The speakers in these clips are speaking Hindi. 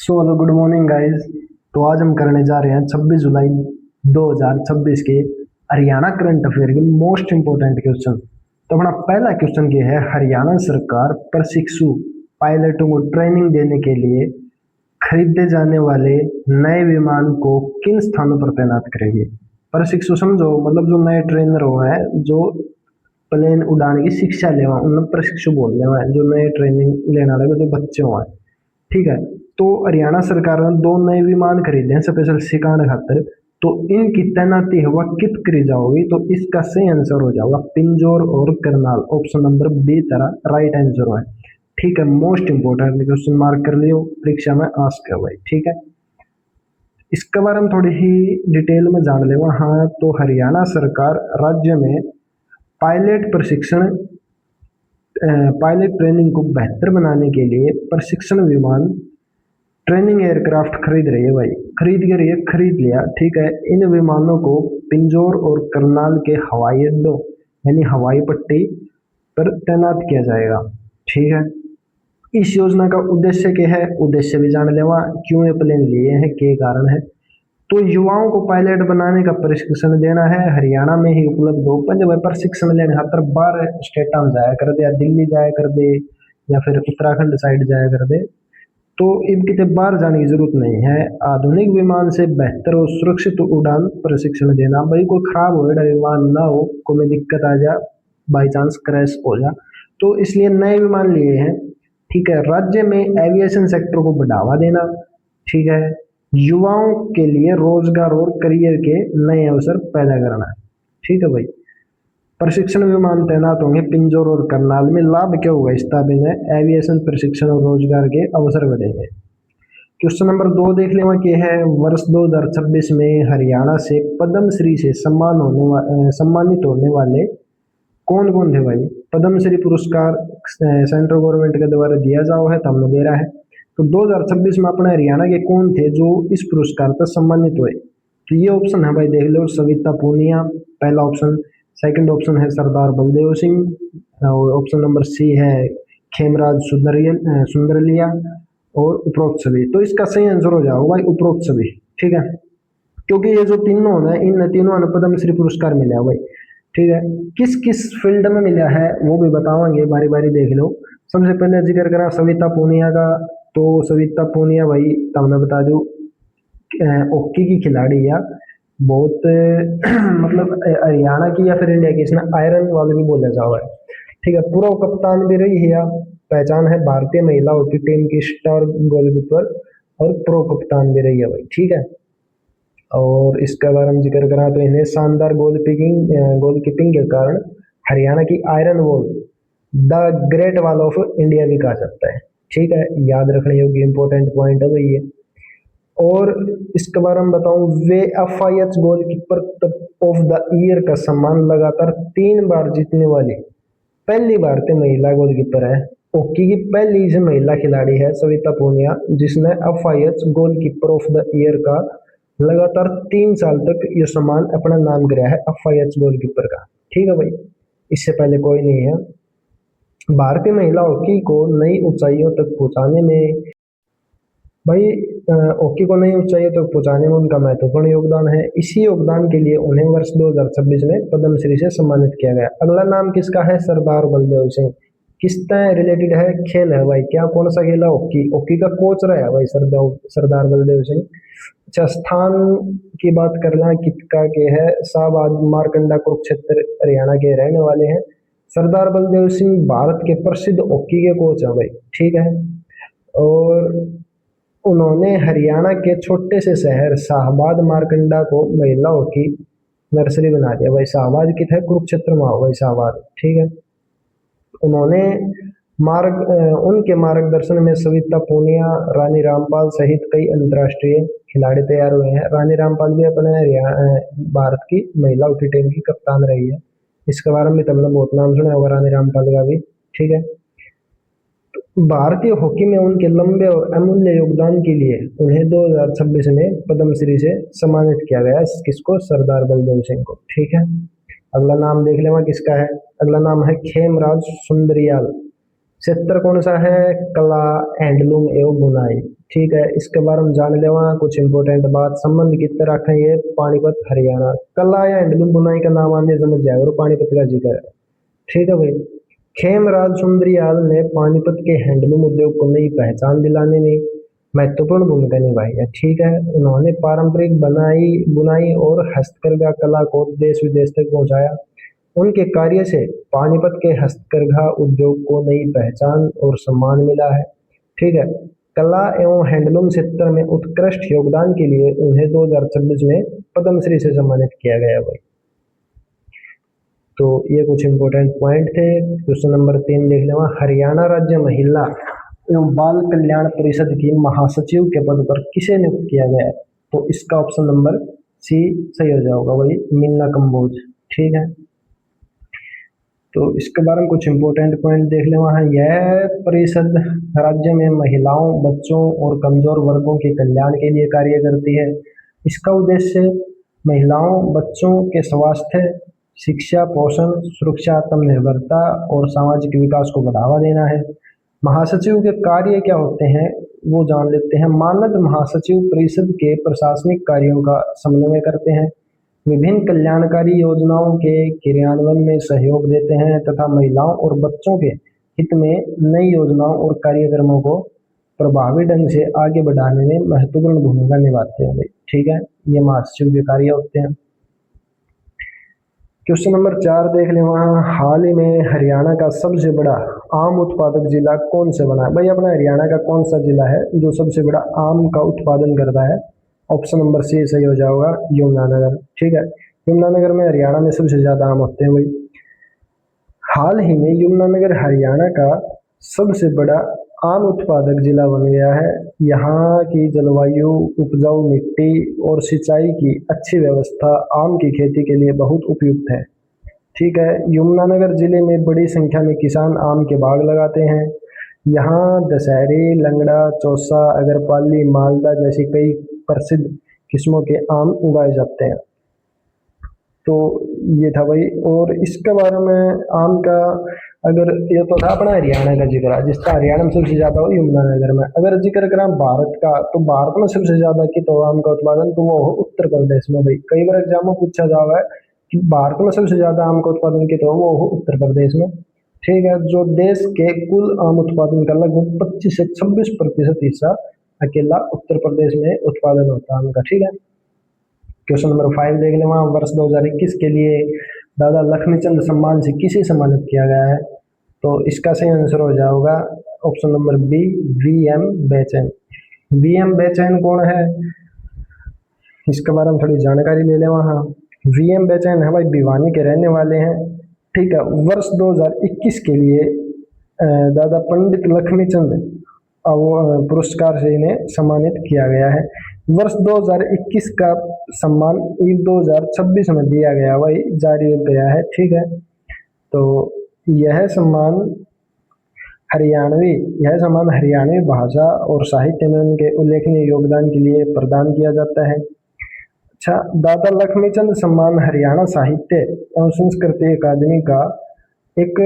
So hello good morning guys. तो आज हम करने जा रहे हैं 26 जुलाई 2026 के हरियाणा करंट अफेयर के मोस्ट इंपोर्टेंट क्वेश्चन। तो अपना पहला क्वेश्चन ये है, हरियाणा सरकार प्रशिक्षु पायलटों को ट्रेनिंग देने के लिए खरीदे जाने वाले नए विमान को किन स्थानों पर तैनात करेगी। प्रशिक्षु समझो, मतलब जो नए ट्रेनर हो है, जो प्लेन उड़ाने की शिक्षा लेवा उन्हें प्रशिक्षु बोल रहे हैं, जो नए ट्रेनिंग लेने वाले जो बच्चे हुए हैं। ठीक है। तो हरियाणा सरकार ने दो नए विमान खरीदे हैं स्पेशल सिखाने खातिर। तो इनकी तैनाती हवा कित करी जाओगी, तो इसका सही आंसर हो जाएगा पिंजौर और करनाल। ऑप्शन नंबर बी तरह राइट आंसर है। ठीक है, मोस्ट इंपोर्टेंट क्वेश्चन मार्क कर लियो, परीक्षा में आस्क है भाई। ठीक है, इसके बारे में थोड़ी ही डिटेल में जान ले। हाँ, तो हरियाणा सरकार राज्य में पायलट प्रशिक्षण पायलट ट्रेनिंग को बेहतर बनाने के लिए प्रशिक्षण विमान ट्रेनिंग एयरक्राफ्ट खरीद रही है भाई। खरीद के रही है, खरीद लिया। ठीक है, इन विमानों को पिंजौर और करनाल के हवाई अड्डों यानी हवाई पट्टी पर तैनात किया जाएगा। ठीक है, इस योजना का उद्देश्य क्या है, उद्देश्य भी जान लेवा, क्यों ये प्लेन लिए हैं, क्या कारण है। तो युवाओं को पायलट बनाने का प्रशिक्षण देना है, हरियाणा में ही उपलब्ध हो। पंजाब प्रशिक्षण लेने खातर बाहर स्टेट में जाया कर दे, या दिल्ली जाया कर दे, या फिर उत्तराखंड साइड जाया कर दे। तो इनकी तो बाहर जाने की जरूरत नहीं है। आधुनिक विमान से बेहतर और सुरक्षित उड़ान प्रशिक्षण देना भाई। कोई खराब हो विमान ना हो, कोई दिक्कत आ जा, बाई चांस क्रैश हो जा, तो इसलिए नए विमान लिए हैं। ठीक है, राज्य में एविएशन सेक्टर को बढ़ावा देना। ठीक है, युवाओं के लिए रोजगार और करियर के नए अवसर पैदा करना। ठीक है भाई, प्रशिक्षण विमान तैनात होंगे पिंजौर और करनाल में। लाभ क्या होगा इस ताबे में, एविएशन प्रशिक्षण और रोजगार के अवसर बढ़ेंगे। क्वेश्चन नंबर 2 देख लेवा कि है, वर्ष 2026 में हरियाणा से पद्म श्री से सम्मानित होने वाले कौन कौन थे भाई। पद्म श्री पुरस्कार सेंट्रल गवर्नमेंट के द्वारा दिया जाओ है, तब दे रहा है। तो 2026 में अपने हरियाणा के कौन थे जो इस पुरस्कार पर सम्मानित हुए। तो ये ऑप्शन है भाई, देख लो। सविता पूनिया पहला ऑप्शन, सेकंड ऑप्शन है सरदार बलदेव सिंह, और ऑप्शन नंबर सी है खेमराज सुंदरलिया, और उपरोक्त सभी। तो इसका सही आंसर हो जाएगा भाई उपरोक्त सभी। ठीक है, क्योंकि ये जो तीनों है, इन तीनों ने पद्म श्री पुरस्कार मिला है भाई। ठीक है, किस किस फील्ड में मिला है वो भी बतावांगे, बारी बारी देख लो। सबसे पहले जिक्र करा सविता पूनिया का। तो सविता पूनिया भाई तुमने बता दो, हॉकी की खिलाड़ी या बहुत मतलब हरियाणा की या फिर इंडिया की, इसने आयरन वाले भी बोला जाओ है। ठीक है, पूर्व कप्तान भी रही है, या पहचान है भारतीय महिला हॉकी टीम की स्टार गोलकीपर और प्रो कप्तान भी रही है भाई। ठीक है, और इसके बारे में जिक्र करा तो इन्हें शानदार गोलकीपिंग के कारण हरियाणा की iron wall the great wall of India भी कहा जाता है। ठीक है, याद रखने योग्य इंपॉर्टेंट पॉइंट है भाई ये। और इसके बारे में बताऊं, वे FIH goalkeeper of the year का सम्मान लगातार 3 बार जीतने वाली पहली भारतीय महिला गोलकीपर है। हॉकी की पहली से महिला खिलाड़ी है सविता पूनिया, जिसने FIH goalkeeper of the year का लगातार 3 साल तक ये सम्मान अपना नाम कराया है, एफआईएच गोलकीपर का। ठीक है भाई, इससे पहले कोई नहीं है। भारतीय महिला हॉकी को नई ऊंचाइयों तक पहुंचाने में भाई, हॉकी को नई ऊंचाइयों तक पहुंचाने में उनका महत्वपूर्ण योगदान है। इसी योगदान के लिए उन्हें वर्ष 2026 में पद्म श्री से सम्मानित किया गया। अगला नाम किसका है, सरदार बलदेव सिंह। किससे रिलेटेड है, खेल है भाई। क्या, कौन सा खेला, हॉकी। हॉकी का कोच रहा है भाई सरदार बलदेव सिंह। अच्छा, स्थान की बात करना किसका के है, शाहबाद मारकंडा कुरुक्षेत्र हरियाणा के रहने वाले हैं। सरदार बलदेव सिंह भारत के प्रसिद्ध हॉकी के कोच है भाई। ठीक है, और उन्होंने हरियाणा के छोटे से शहर शाहबाद मारकंडा को महिला हॉकी नर्सरी बना दिया भाई। शाहबाद की थे, कुरुक्षेत्र में हो भाई शाहबाद। ठीक है, उन्होंने उनके मार्गदर्शन में सविता पूनिया, रानी रामपाल सहित कई अंतर्राष्ट्रीय खिलाड़ी तैयार हुए हैं। रानी रामपाल भी अपने भारत की महिला हॉकी टीम की कप्तान रही है। इसके बारे में तुमने बहुत नाम सुना होगा रानी रामपाल का भी। ठीक है, भारतीय हॉकी में उनके लंबे और अमूल्य योगदान के लिए उन्हें 2026 में पद्म श्री से सम्मानित किया गया। किसको, सरदार बलदेव सिंह को। ठीक है, अगला नाम देख लेवा किसका है। अगला नाम है खेमराज सुंदरियाल। क्षेत्र कौन सा है? कला, हैंडलूम एवं बुनाई। ठीक है, इसके बारे में जान लेवा कुछ इंपॉर्टेंट बात। संबंध कितना रखें ये? पानीपत हरियाणा। कला या हैंडलूम बुनाई का नाम आने समझ जाए और पानीपत का जिक्र है। ठीक है भाई। खेमराज सुंदरियाल ने पानीपत के हैंडलूम उद्योग को नई पहचान दिलाने में महत्वपूर्ण भूमिका निभाई है। ठीक है, उन्होंने पारंपरिक बनाई बुनाई और हस्तकरघा कला को देश विदेश तक पहुंचाया। उनके कार्य से पानीपत के हस्तकरघा उद्योग को नई पहचान और सम्मान मिला है। ठीक है, कला एवं हैंडलूम क्षेत्र में उत्कृष्ट योगदान के लिए उन्हें 2026 में पद्मश्री से सम्मानित किया गया भाई। तो ये कुछ इंपॉर्टेंट पॉइंट थे। क्वेश्चन नंबर 3 देख लेवा। हरियाणा राज्य महिला एवं बाल कल्याण परिषद की महासचिव के पद पर किसे नियुक्त किया गया है? तो इसका ऑप्शन नंबर सी सही हो जाएगा भाई, मीना कंबोज। ठीक है, तो इसके बारे में कुछ इंपॉर्टेंट पॉइंट देख ले वहाँ। यह परिषद राज्य में महिलाओं, बच्चों और कमजोर वर्गों के कल्याण के लिए कार्य करती है। इसका उद्देश्य महिलाओं, बच्चों के स्वास्थ्य, शिक्षा, पोषण, सुरक्षा, आत्मनिर्भरता और सामाजिक विकास को बढ़ावा देना है। महासचिव के कार्य क्या होते हैं वो जान लेते हैं। मानद महासचिव परिषद के प्रशासनिक कार्यों का समन्वय करते हैं, विभिन्न कल्याणकारी योजनाओं के क्रियान्वयन में सहयोग देते हैं तथा महिलाओं और बच्चों के हित में नई योजनाओं और कार्यक्रमों को प्रभावी ढंग से आगे बढ़ाने में महत्वपूर्ण भूमिका निभाते हैं। ठीक है, ये महासचिव के कार्य होते हैं। क्वेश्चन नंबर 4 देख ले वहाँ। हाल ही में हरियाणा का सबसे बड़ा आम उत्पादक जिला कौन से बना है? भाई अपना हरियाणा का कौन सा जिला है जो सबसे बड़ा आम का उत्पादन करता है? ऑप्शन नंबर सी सही हो जाएगा, यमुनानगर। ठीक है, यमुनानगर में हरियाणा में सबसे ज्यादा आम होते हैं भाई। हाल ही में यमुनानगर हरियाणा का सबसे बड़ा आम उत्पादक जिला बन गया है। यहाँ की जलवायु, उपजाऊ मिट्टी और सिंचाई की अच्छी व्यवस्था आम की खेती के लिए बहुत उपयुक्त है। ठीक है, यमुनानगर जिले में बड़ी संख्या में किसान आम के बाग लगाते हैं। यहाँ दशहरी, लंगड़ा, चौसा, अगरपाली, मालदा जैसी कई प्रसिद्ध किस्मों के आम उगाए जाते हैं। तो ये था भाई। और इसके बारे में आम का, अगर ये तो था अपना हरियाणा का जिक्र, जिसका हरियाणा में सबसे ज्यादा हो यमुनानगर में। अगर जिक्र करें भारत का, तो भारत में सबसे ज्यादा की तो आम का उत्पादन तो वो हो उत्तर प्रदेश में भाई। कई बार एग्जाम में पूछा जावा है कि भारत में सबसे ज्यादा आम का उत्पादन की तो वो हो उत्तर प्रदेश में। ठीक है, जो देश के कुल आम उत्पादन का लगभग 25 से 26% हिस्सा अकेला उत्तर प्रदेश में उत्पादन होता है आम का। ठीक है, क्वेश्चन नंबर 5 देख लें। वहाँ वर्ष 2021 के लिए दादा लक्ष्मीचंद सम्मान से किसे सम्मानित किया गया है? तो इसका सही आंसर हो जाएगा option number B, V M Bechain. V M Bechain कौन है, इसके बारे में थोड़ी जानकारी ले लें वहाँ। वी एम बेचैन है भाई, भिवानी के रहने वाले हैं। ठीक है, वर्ष 2021 के लिए दादा पंडित लक्ष्मीचंद पुरस्कार से इन्हें सम्मानित किया गया है। वर्ष 2021 का सम्मान 2026 में दिया गया वही जारी हो गया है। ठीक है, तो यह सम्मान हरियाणवी भाषा और साहित्य में उनके उल्लेखनीय योगदान के लिए प्रदान किया जाता है। अच्छा, दादा लक्ष्मीचंद सम्मान हरियाणा साहित्य एवं संस्कृति अकादमी का एक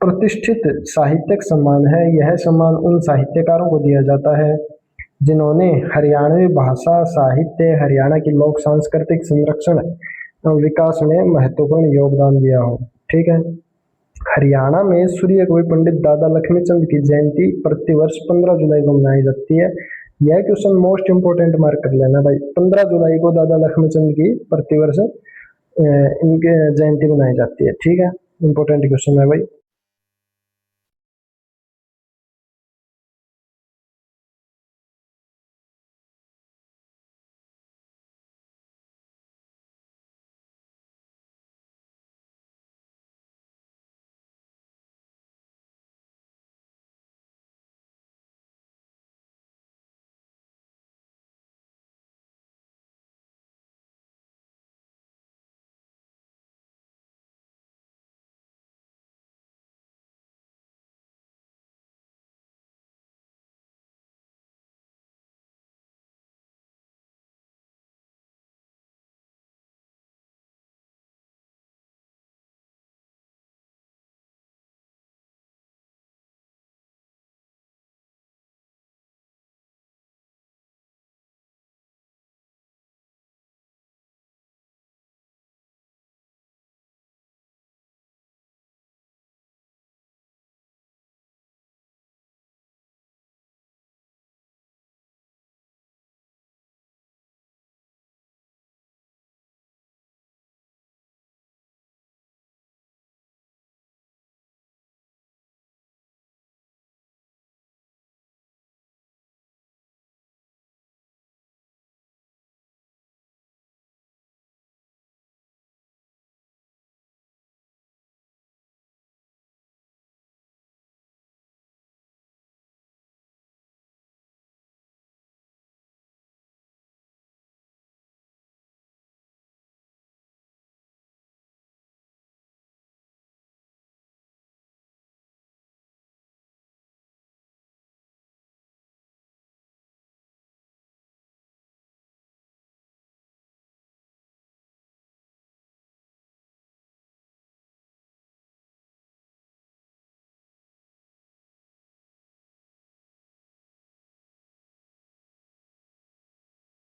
प्रतिष्ठित साहित्यिक सम्मान है। यह सम्मान उन साहित्यकारों को दिया जाता है जिन्होंने हरियाणवी भाषा, साहित्य, हरियाणा की लोक सांस्कृतिक संरक्षण और विकास में महत्वपूर्ण योगदान दिया हो। ठीक है, हरियाणा में सूर्य कवि पंडित दादा लक्ष्मीचंद की जयंती प्रतिवर्ष 15 जुलाई को मनाई जाती है। यह क्वेश्चन मोस्ट इंपोर्टेंट मार्क कर लेना भाई। 15 जुलाई को दादा लक्ष्मीचंद की प्रतिवर्ष इनके जयंती मनाई जाती है। ठीक है, इंपॉर्टेंट क्वेश्चन है भाई।